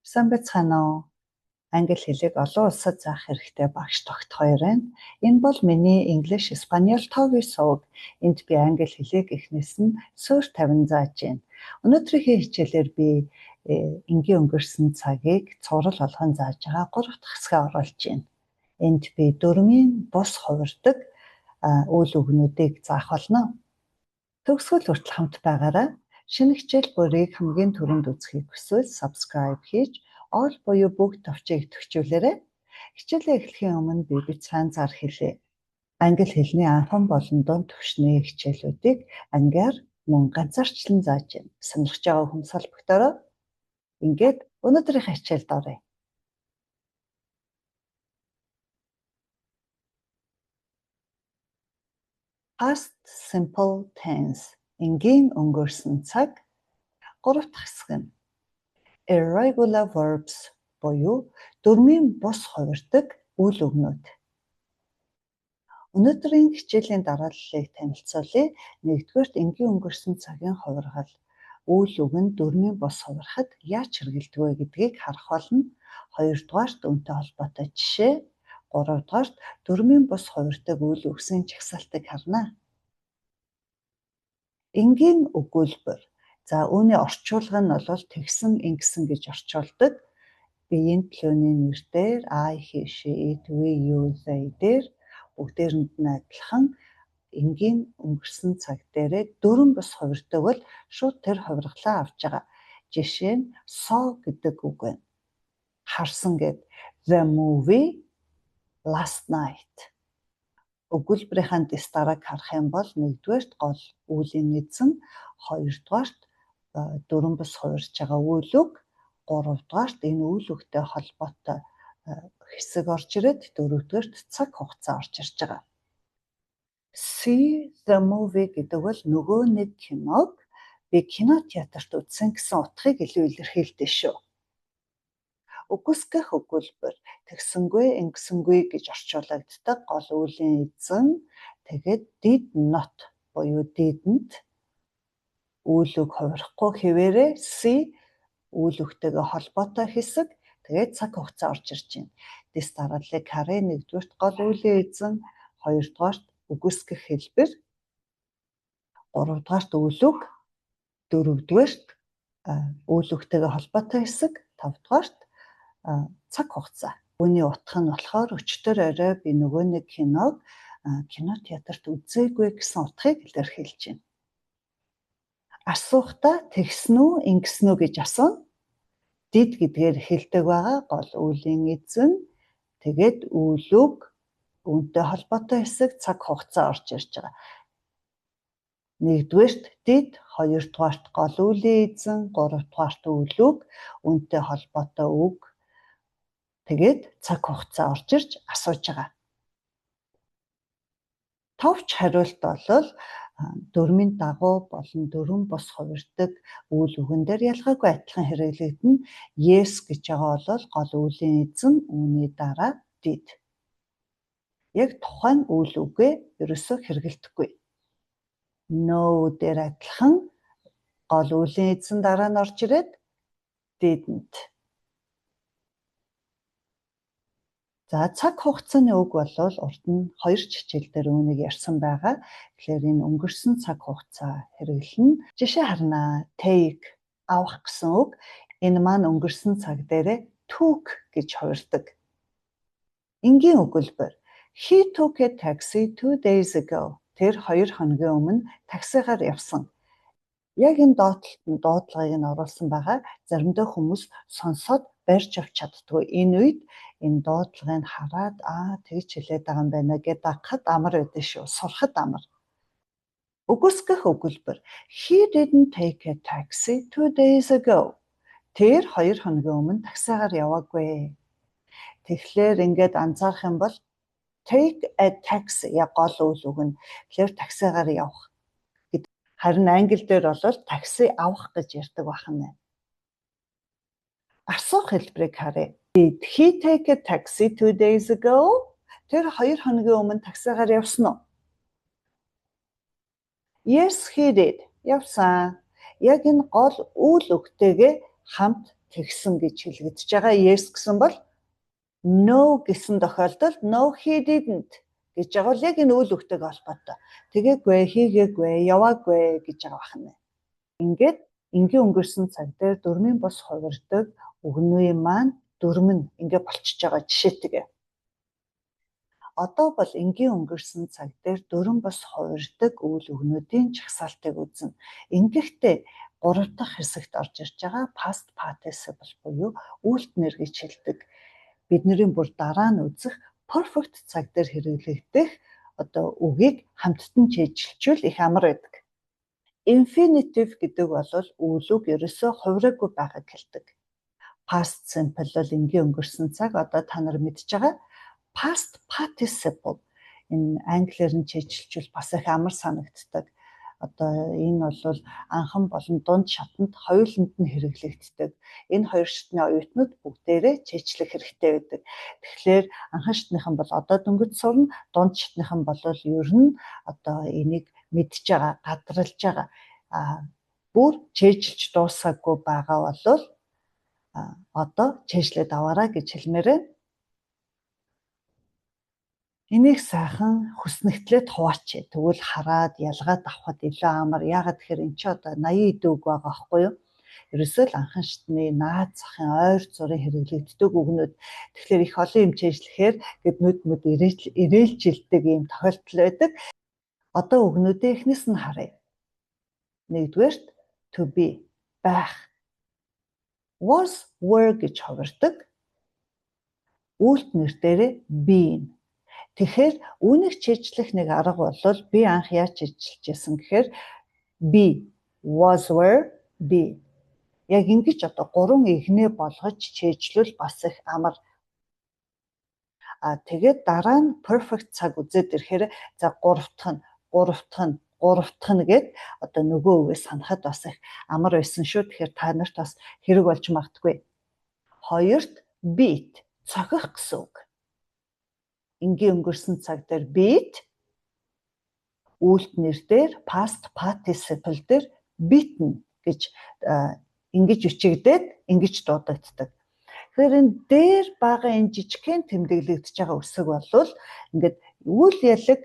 Сайн байцгаана уу? Англи хэлийг олон улсад заах хэрэгтэй багш тогт хоёр байна. Энэ бол миний English Espanol TOEFL суваг. Энд би англи хэлийг эхнээс нь суурь тавин зааж байна. Өнөөдрийн хичээлээр би энгийн өнгөрсөн цагийг цуврал болгон зааж байгаа 3 дахь хэсгээ оруулж байна. Энд би дөрмийн бус хувирдаг үйл өгнүүдийг заах болно. Төгсгөл хүртэл хамт байгаарай. Шинэ хичээл бүрийг хамгийн түрүүнд үзэхийг хүсвэл subscribe хийж all буюу бүгд товчийг төгчүүлээрэй. Хичээлээ эхлэхийн өмнө би бицхан зар хэлье. Англи хэлний анхан болон дунд түвшний хичээлүүдийг ангиар мөн ганцаарчлан зааж байна. Сонирхож байгаа хүмүүс холбогдорой. Ингээд өнөөдрийн хичээлд оръё. Past simple tense энгийн өнгөрсөн цаг 3 дахь хэсэг нь irregular verbs буюу дөрмийн бус хувирдаг үйл өгнүүд. Өнөөдрийн хичээлийн дарааллыг танилцуулъя. 1-р энгийн өнгөрсөн цагийн хувиргал үйл үг нь дөрмийн бус хувирахад яаж хэрэгэлдэг вэ гэдгийг харах болно. 2-дугаарт үүнтэй холбоотой жишээ, 3-дугаарт дөрмийн бус хувирдаг үйл үгсийн жагсаалтыг харна. Энгийн өгүүлбэр. За үүний орчуулга нь бол тэгсэн ингэсэн гэж орчуулдаг. Биеийн төлөөний нэрээр I, he, she, it, we, you, they дээр бүгдээрэнд нь адилхан энгийн өнгөрсөн цаг дээрээ дөрвөн бус хувирдаг бол шууд тэр хувиргалаа авч байгаа. Жишээ нь saw гэдэг үг байна. Харсан гэд the movie last night. Өгүүлбэрийн дэс дарааг харах юм бол 1-р гол үлийн эзэн, 2-дугаарт дөрвөн бус хувирж байгаа үйл үг, 3-дугаарт энэ үйл үгтэй холбоотой хэсэг орж ирээд 4-дүгээрт цаг хугацаа орж ирж байгаа. See the movie гэдэг бол нөгөө нэг киног би кино театрт үзсэн гэсэн утгыг илүү илэрхийлдэг шүү. Үгүйсгэх өгүүлбэр тэгсэнгүй ингэсэнгүй гэж орчуулагддаг гол үлийн эзэн тэгээд did not буюу didn't үйл үг хувирахгүй хэвээрээ see үйл үгтэйгээ холбоотой хэсэг тэгээд цаг хугацаа орж ирж байна. Дэс дарааллыг харъя. 1-дүгээрт гол үлийн эзэн, 2-дугаарт үгүйсгэх хэлбэр, 3-дугаарт үйл үг, 4-дүгээрт үйл үгтэйгээ холбоотой хэсэг, 5-дугаарт цаг хугацаа. Үүний утга нь болохоор өчтөр орой би нөгөө нэг киног кино театрт үзээгүй гэсэн утгыг илэрхийлж байна. Асуухдаа тэгсэн үү, ингэсэн үү гэж асууна. Did гэдгээр эхэлдэг байгаа гол үлийн эзэн, тэгээд үйл үг, үүнтэй холбоотой хэсэг, цаг хугацаа орж ирж байгаа. 1-дүгээрт did, 2-дугаарт гол үлийн эзэн, 3-дугаарт үйл үг, үүнтэй холбоотой үг, тэгээд цаг хугацаа орж ирж асууж байгаа. Товч хариулт бол дөрмийн дагуу болон дөрвөн бус хувирдаг үйл үгэн дээр ялгаагүй адилхан хэрэглэгдэнэ. Yes гэж байгаа бол гол үлийн эзэн, үүний дараа did. Яг тухайн үйл үгээ ерөөсөө хэрэгэлдэхгүй. No дээр адилхан гол үлийн эзэн дараа нь орж ирээд didn't. За цаг хугацааны үг бол урд нь 2 хичээл дээр үүнийг ярьсан байгаа. Тэгэхээр энэ өнгөрсөн цаг хугацаа хэрэглэнэ. Жишээ харнаа. Take авах гэсэн үг. Энэ маань өнгөрсөн цаг дээрээ took гэж хувирдаг. Энгийн өгүүлбэр. He took a taxi 2 days ago. Тэр 2 хоногийн өмнө таксигаар явсан. Яг энэ дуудлагыг нь оруулсан байгаа. Заримдаа хүмүүс сонсоод барьж авч чаддгүй. Энэ үед энэ дуудлагыг хараад тэгж хэлээд байгаа юм байна гэдээ дагахад амар байдаг шүү. Сурахад амар. Үгүйсгэх өгүүлбэр. He didn't take a taxi 2 days ago. Тэр 2 хоногийн өмнө таксигаар яваагүй. Тэгэхээр ингээд анзаарах юм бол take a taxi яг гол үйл үг нь. Тэгэхээр таксигаар явах. Харин англи дээр бол такси авах гэж ярьдаг байна. Асуух хэлбэрийг харъя. Did he take a taxi 2 days ago? Тэр 2 хоногийн өмнө таксигаар явсан уу? Yes, he did. Явсан. Яг энэ гол үйл үгтэйгээ хамт тэгсэн гэж хэлэгдэж байгаа. Yes гэсэн бол no гэсэн тохиолдолд no he didn't гэж байгаа бол яг энэ үйл өгтэйг холбоотой. Тэгээгүй, хийгээгүй, яваагүй гэж байгаа байна. Ингээд энгийн өнгөрсөн цаг дээр дөрмийн бос хувирдаг үгнүүийн маань дөрм нь ингээд болчихж байгаа жишээтэйгээ. Одоо бол энгийн өнгөрсөн цаг дээр дөрм бос хувирдаг үйл өгнүүдийн жагсаалтыг үзнэ. Ингэхдээ 3 дахь хэсэгт орж ирж байгаа past participle буюу үйлдэл гэж хэлдэг. Бидний бүр дараа нь үзэх perfect цаг дээр хэрэглэгдэх одоо үгийг хамттан чийжилчүүл их амар байдаг. Infinitive гэдэг бол үйл үг ерөөсөө хувираагүй байгааг хэлдэг. Past simple бол энгийн өнгөрсөн цаг. Одоо та нар мэдж байгаа. Past participle энэ англиар нь чийжилчүүл бас их амар санагддаг. Одоо энэ бол анхан болон дунд шатанд хоёуланд нь хэрэглэгддэг. Энэ хоёр шатны оюутнууд бүгдээрээ чийжлэх хэрэгтэй байдаг. Тэгэхээр анхан шатныхан бол одоо дөнгөж сурна, дунд шатныхан бол ер нь одоо энийг мэдж байгаа, гадралж байгаа. Бүр чийжилж дуусаагүй байгаа бол одоо чийжлээд аваарай гэж хэлмээрээ. Энийг сайхан хүснэгтлээд хуваач. Тэгвэл хараад ялгаад авахд илүү амар. Яагаад тэгэхээр эн чинь одоо 80 идэв үг байгаа байхгүй юу? Ерөөсөө л анхан шатны наад захын ойр зургийн хэрэглэгддэг үгнүүд. Тэгэхээр их олон юм чийжлэхээр гэднүүд ирээлжилдэг юм тохиолдол байдаг. Одоо үгнүүдийн эхнээс нь харъя. Нэгдүгээрт to be байх. Was, were гэж хувирдаг. Үйлдэл нэр дээрээ been. Тэгэхээр үүнийг чийжлэх нэг арга бол би анх яаж чийжилж байсан гэхээр be, was, were, be. Яг ингэж одоо 3 игнээ болгож чийжлүүл бас их амар. Тэгээд дараа нь perfect цаг үзээд ирэхээр за 3 дахь нь гээд одоо нөгөө үгээ санахад бас их амар байсан шүү. Тэгэхээр та нарт бас хэрэг болж магадгүй. Хоёрт beat, цохих гэсэн үг. Энгийн өнгөрсөн цаг дээр beat үйлдэл нэр дээр past participle дээр beaten гэж ингэж үчигдээд ингэж дуудагддаг. Тэгэхээр энэ дээр байгаа энэ жижигхэн тэмдэглэгдэж байгаа үсэг бол ингээд үйл ялэг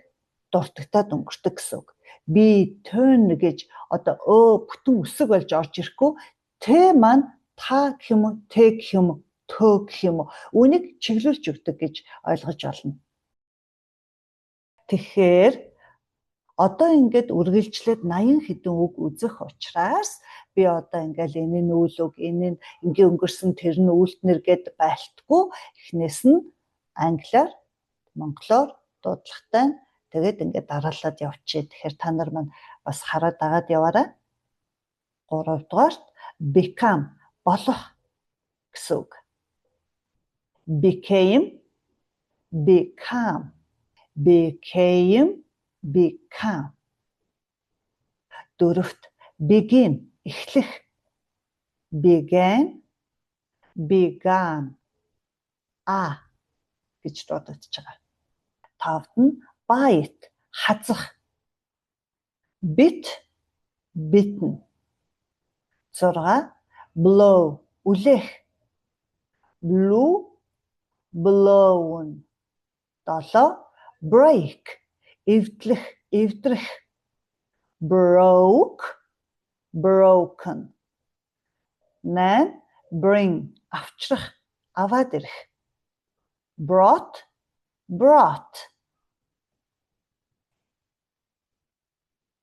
дуртагтаад өнгөрдөг гэсэн үг. Би turn гэж одоо бүтэн үсэг болж орж ирэхгүй тэ маань та гэх юм уу, тэ гэх юм уу, төө гэх юм уу үүнийг чиглүүлж өгдөг гэж ойлгож байна. Тэгэхээр одоо ингээд үргэлжлээд 80 хэдэн үг үзэх учраас би одоо ингээл энэ нь үйл үг, энэ нь энгийн өнгөрсөн тэр нь үйлдэл гэд байлтгүй эхнээс нь англиар, монголоор дуудлагатай тэгээд ингээд дараалаад явчихъя. Тэгэхээр та нар маань бас хараад дагаад яваарай. 3 дугаарт become болох гэсэн үг. Became, become. Became, become. 4-т begin, эхлэх. Began, began. Гэж дуудагдаж байгаа. 5-т нь bite, хазах. Bit, bitten. 6 blow, үлээх. Blew, blown. 7 break, эвдлэх, эвдрэх. Broke, broken. 8 bring, авчрах, аваад ирэх. Brought, brought.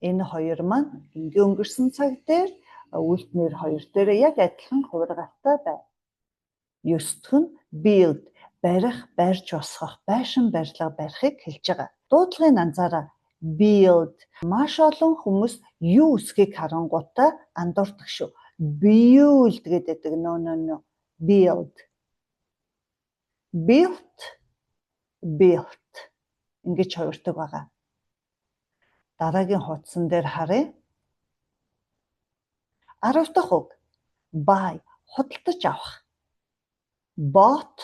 Энэ хоёр маань энгийн өнгөрсөн цаг дээр үйлдэл хоёр дээрээ яг адилхан хувиргаалтай байна. 9 дахь нь build, барих, барьж босгох, байшин барилга барихыг хэлж байгаа. Дуудлагын анзаараа build. Маш олон хүмүүс юу үсгийг харангуйтаа андуурдаг шүү. Build гэдэг no. Build. Built, built. Ингэж хувирдаг байгаа. Дараагийн хуудсан дээр харъя. 10 дахь үг buy, худалдаж авах. Bought,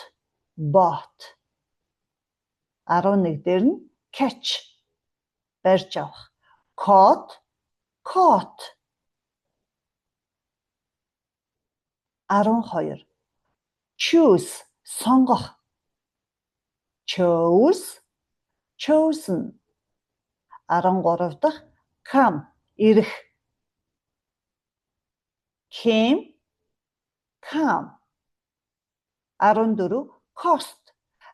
bought. 11 дээр нь catch, барьж авах. Caught, caught. 12. Choose, сонгох. Chose, chosen. 13 дахь come, ирэх. Came, come. 14 cost.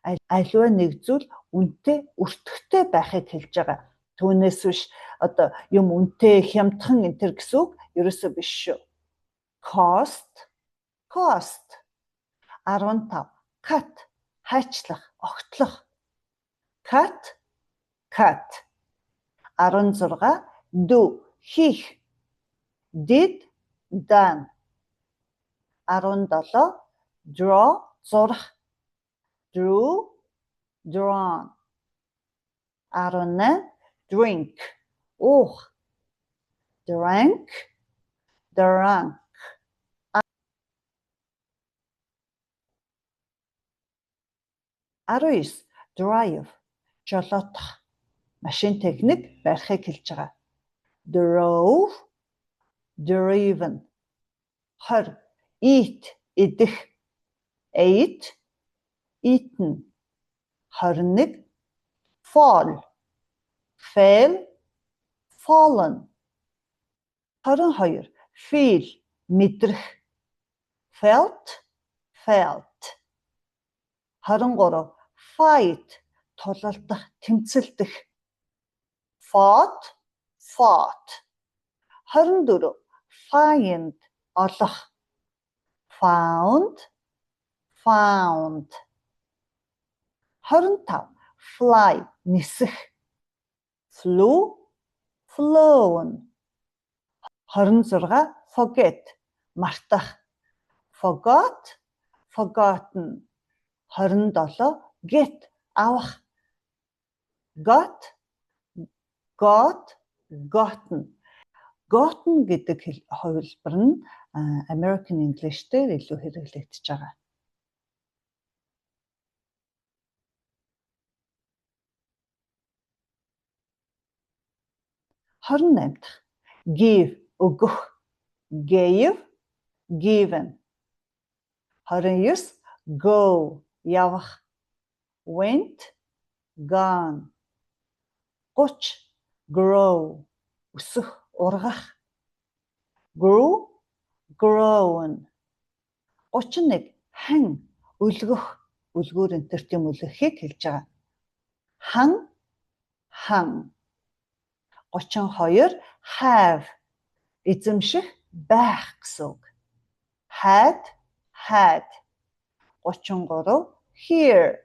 Аливаа нэг зүйл үнэтэй, өртөгтэй байхыг хэлж байгаа. Түүнээс биш одоо юм үнэтэй, хямдхан энтер гэсэн үг ерөөсөө биш шүү. Cost, cost. 15 cut, хайчлах, огтлох. Cut, cut. 16 do, хийх. Did, done. 17 draw, зурах. Drew, drawn. 18 drink, уух. Drank, drunk. 19 drive, жолоодох. Машин техник барихыг хэлж байгаа. Drove, driven. 20 eat, идэх. Ate, eaten. 21 fall, fell, fallen. 22 feel, мэдрэх. Felt, felt. 23 fight, тулалдах, тэмцэлдэх. Fought, fought. 24 find, олох. Found, found. 25 fly, нисэх. Flew, flown. 26 forget, мартах. Forgot, forgotten. 27 get, авах. Got, got, gotten. Gotten гэдэг хувилбар нь American English дээр илүү хэрэглэгдэж байгаа. 28 дахь give, өгөх. Gave, given. 29 go, явах. Went, gone. 30 grow, өсөх, ургах. Grew, grown. 31 hang, үлгөх. Үлгүүр энтер тийм үлгэхийг хэлж байгаа. Hung, hung. 32 have, эзэмших, байх гэсэн үг. Had, had. 33 hear,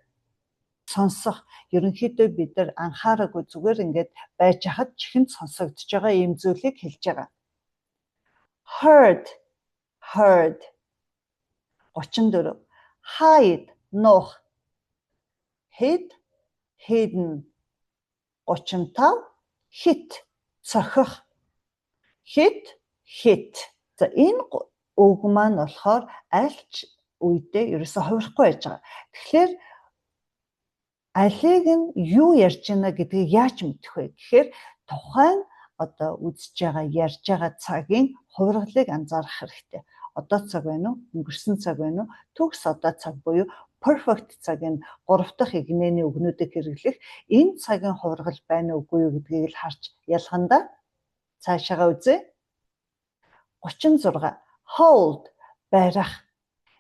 сонсох. Ерөнхийдөө бид нар анхаараагүй зүгээр ингээд байж хахад чихэнд сонсогдож байгаа ийм зүйлийг хэлж байгаа. Heard, heard. 34 hide, нуух. Hid, hidden. 35 hit, цохих. Hit, hit. За энэ үг маань болохоор альч үедээ ерөөсөө хувирахгүй байж байгаа. Тэгэхээр алийг нь юу ярьж байна гэдгийг яаж мэдэх вэ гэхээр тухайн одоо үзэж байгаа ярьж байгаа цагийн хувиргалыг анзаарах хэрэгтэй. Одоо цаг байна уу? Өнгөрсөн цаг байна уу? Төгс одоо цаг буюу perfect цагийн 3 дахь игнэний үгнүүдийг хэрэглэх энэ цагийн хувиргал байна уугүй юу гэдгийг л харж ялганда. Цаашаага үзье. 36 hold, барих.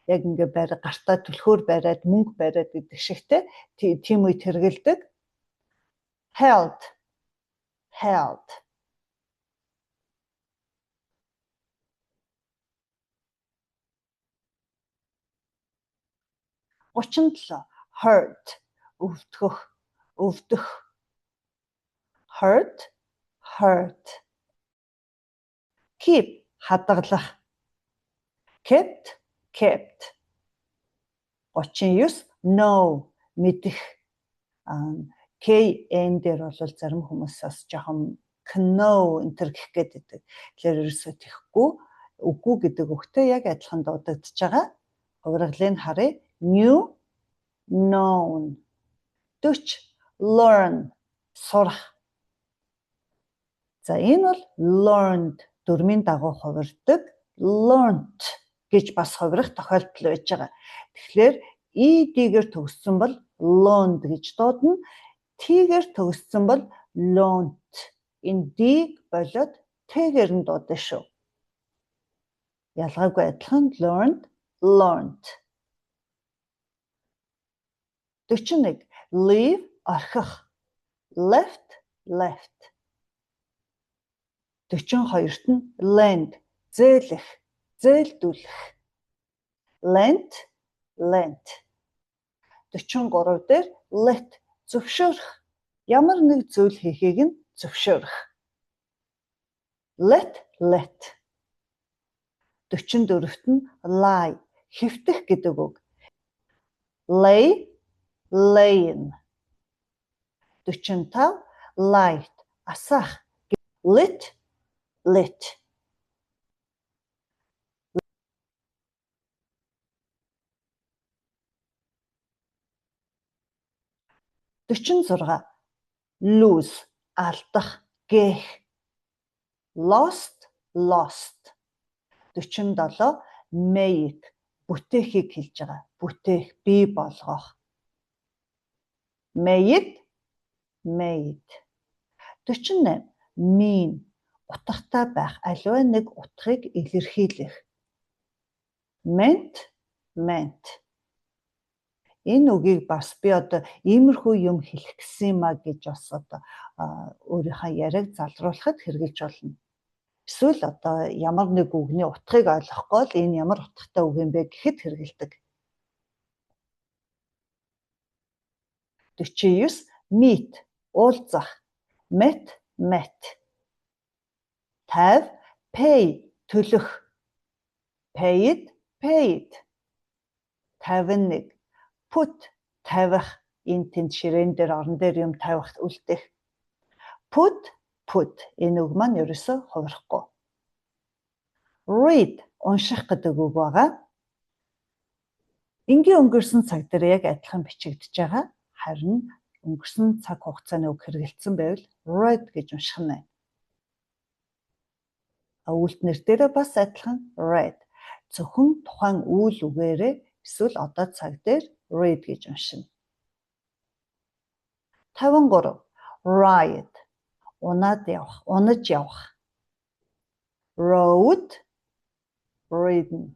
Яг ингээ барих, гартаа түлхүүр бариад, мөнгө бариад гэдэг шигтэй тийм үед хэрэгэлдэг. Held, held. 37 hurt, өвдөх, өвдөх. Hurt, hurt. Keep, хадгалах. Kept, kept. 39 know, мэдэх. KN дээр бол зарим хүмүүс бас жоохон know энтер гэх гэдэг. Тэгэхээр ерөөсөө тэхгүй үгүй гэдэг үгтэй яг адилхан дуудагдж байгаа. Хувиргалыг харъя. Knew, known. 40 learn, сурах. За энэ бол learned дөрмийн дагуу хувирдаг. Learnt гэж бас хувирах тохиолдол байж байгаа. Тэгэхээр ed-гээр төгссөн бол loaned гэж дуудана. T-гээр төгссөн бол loaned. Энэ D-г болоод T-гээр нь дуудана шүү. Ялгаагүй адилхан learned, learned. 41. Leave орхих. Left, left. 42-т нь lend зээлэх, зээлдүүлэх. Lent, lent. 43 дээр let зөвшөөрөх. Ямар нэг зүйл хийхийг нь зөвшөөрөх. Let. 44-т нь lie хэвтэх гэдэг үг. Lay, laying. 45 light асаах. Lit. 46 lose алдах, гээх. Lost. 47 make бүтээхийг хэлж байгаа. Бүтээх, бий болгох. Made. 48 mean утгатай байх, аливаа нэг утгыг илэрхийлэх. Meant. Энэ үгийг бас би одоо иймэрхүү юм хэлэх гэсэн юм а гэж бас одоо өөрийнхөө яриаг залруулахад хэрэгжилж болно. Эсвэл одоо ямар нэг үгний утгыг ойлгохгүй л энэ ямар утгатай үг юм бэ гэхэд хэрэгэлдэг. 49 meet уулзах. Met. 50 pay төлөх. Paid. 51 put тавих. Энэ тэнд ширээн дээр орон дээр юм тавих, үлдэх. Put. Энэ үг маань ерөөсөө хувирахгүй. Read унших гэдэг үг байгаа. Энгийн өнгөрсөн цаг дээр яг адилхан бичигдэж байгаа. Харин өнгөрсөн цаг хугацааны үг хэрэгэлсэн байвал read гэж унших нь байна. Үйлдэл дээрээ бас адилхан read. Зөвхөн тухайн үйл үгээрээ эсвэл одоо цаг дээр read гэж уншина. 53 ride унаж явах. Road. Ridden.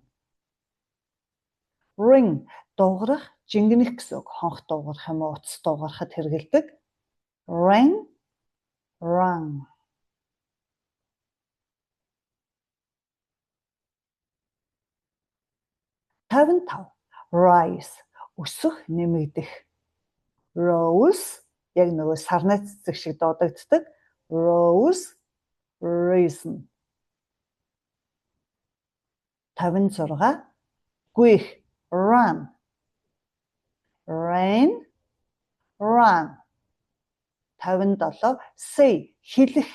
Ring дуурах, жингэнэх гэсэн үг. Хонх дуурах юм уу, утас дуурахад хэрэгэлдэг. Ring. Run. 55 rise өсөх, нэмэгдэх. Rose яг нөгөө сарны цэцэг шиг дуудагддаг. Rose. Risen. 56 гүйх. Run. Rain. Run. 57 say хэлэх.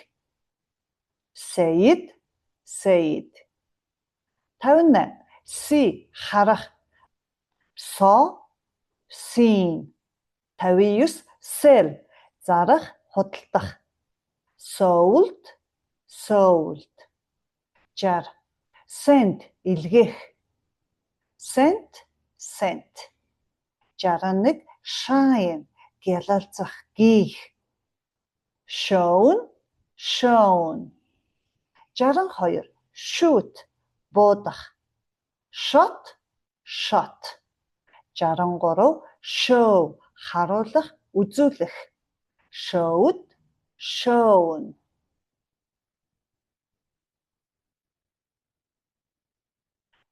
Said. 58 see харах. Saw. Seen. 59 sell зарах, худалдах. Sold. 60 send илгээх. Sent. 61 shine гялалзах, гийх. Shown. 62 shoot буудах. Shot. 63 show харуулах, үзүүлэх. Showed. Shown.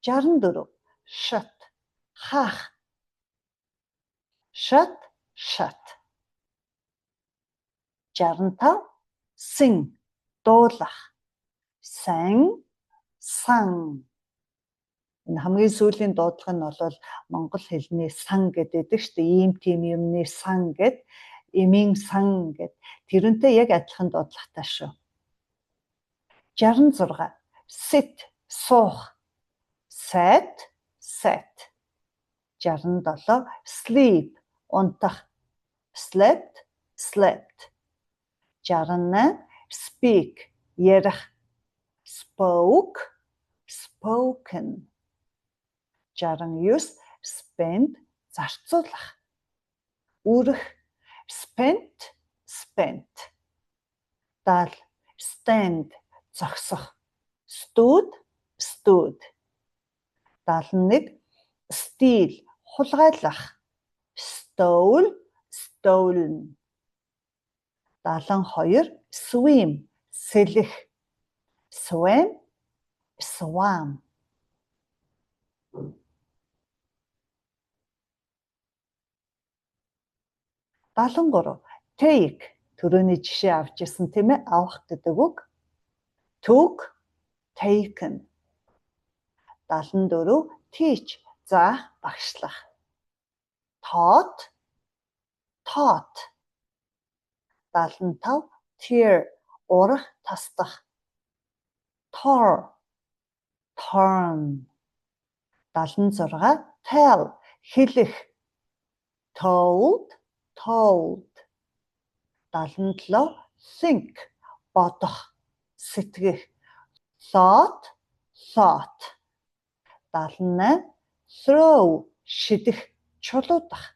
64 shut хаах. Shut. 65 sing дуулах. Sang. Энэ хамгийн сүүлийн дуудлага нь бол монгол хэлний сан гэдэг шүү дээ. Ийм тийм юмны сан гэд, эмийн сан гэд. Тэрнтэй яг адилхан дуудлагатай шүү. 66 sit суух. Sat. 67 sleep унтах. Slept. 68 speak ярих. Spoke. Spoken. 69 spend зарцуулах. Үрэх spent, spent. 70 stand зогсох. Stood, stood. 71 steal хулгайлах. Stole, stolen. 72 swim сэлэх. Swam, swam. 73 take түрүүний жишээ авч ирсэн тийм ээ, авах гэдэг үг. Took, taken. 74 teach заах, багшлах. Taught, taught. 75 tear урах, тасдах. Tore, torn. 76 tell хэлэх. Told, told. 77 think бодох, сэтгэх. Thought, thought. 78 throw шидэх, чулуудах.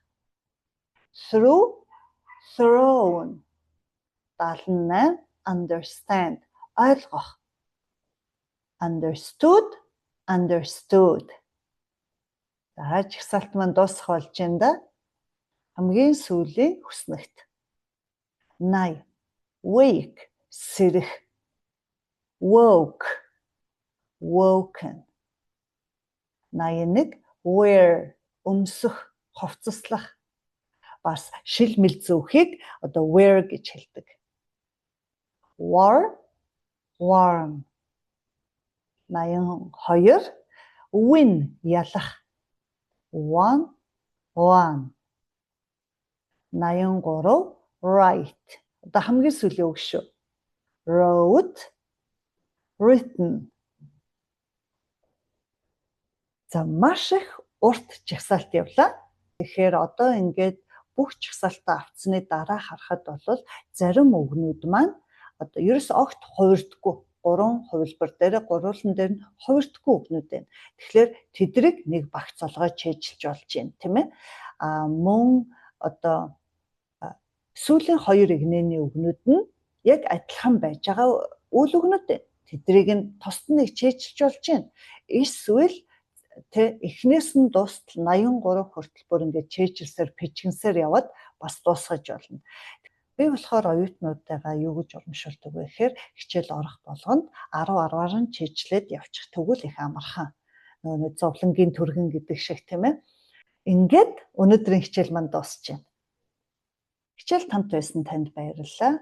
Through, thrown. 78 understand ойлгох. Understood, understood. За жигсаалт маань дуусах болж байна да. Хамгийн сүүлийн хүснэгт. 80 wake сэрэх. Woke, woken. 81 wear өмсөх, хувцаслах. Бас шил мэл зүүхийг одоо wear гэж хэлдэг. War, warm. 82 win ялах. Won, won. 83 write. Одоо хамгийн сүүлийн үг шүү. Wrote, written. За маш их урт жагсаалт явлаа. Тэгэхээр одоо ингээд бүх жагсаалтаа авцсны дараа харахад бол зарим үгнүүд маань одоо ерөөс огт хувирдаггүй. 3 хувилбар дээр гурвуулан дээр нь хувирдаггүй үгнүүд байна. Тэгэхээр тэдрийг нэг багц олгож чийжилж болж байна, тийм ээ. Мөн одоо сүүлийн 2 игнэний үгнүүд нь яг адилхан байж байгаа үйл үгнүүд байна. Тэдрийг нь тусад нэг чийжилж болж байна. Эсвэл тэ эхнээс нь дуустал 83 хүртэл бүр ингээд чийжилсээр пижгэнсээр яваад бас дуусгаж болно. Би болохоор оюутнуудаа юу гэж урамшуулдаг вэ гэхээр хичээл орох болгонд 10-10-аар нь чийжлээд явчих. Тэгвэл их амархан. Нөгөө зовлонгийн түргэн гэдэг шиг тийм ээ. Ингээд өнөөдрийн хичээл маань дуусж байна. Хичээл тамт байсан танд баярлалаа.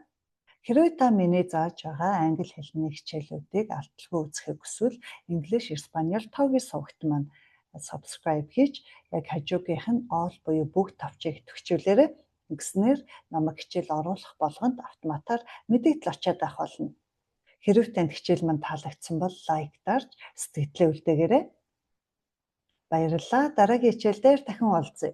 Хэрвээ та миний зааж байгаа англи хэлний хичээлүүдийг алдалгүй үзэхийг хүсвэл English, Испаниол тогийн сувагт маань subscribe хийж яг хажуугийнх нь all буюу бүх тавчийг төгчүүлээрэй. Ингэснээр намайг хичээл оруулах болгонд автоматар мэдээлэл очиад авах болно. Хэрвээ танд хичээл маань таалагдсан бол лайк дарж сэтгэлдээ үлдээгээрэй. Баярлалаа. Дараагийн хичээл дээр дахин уулзъя.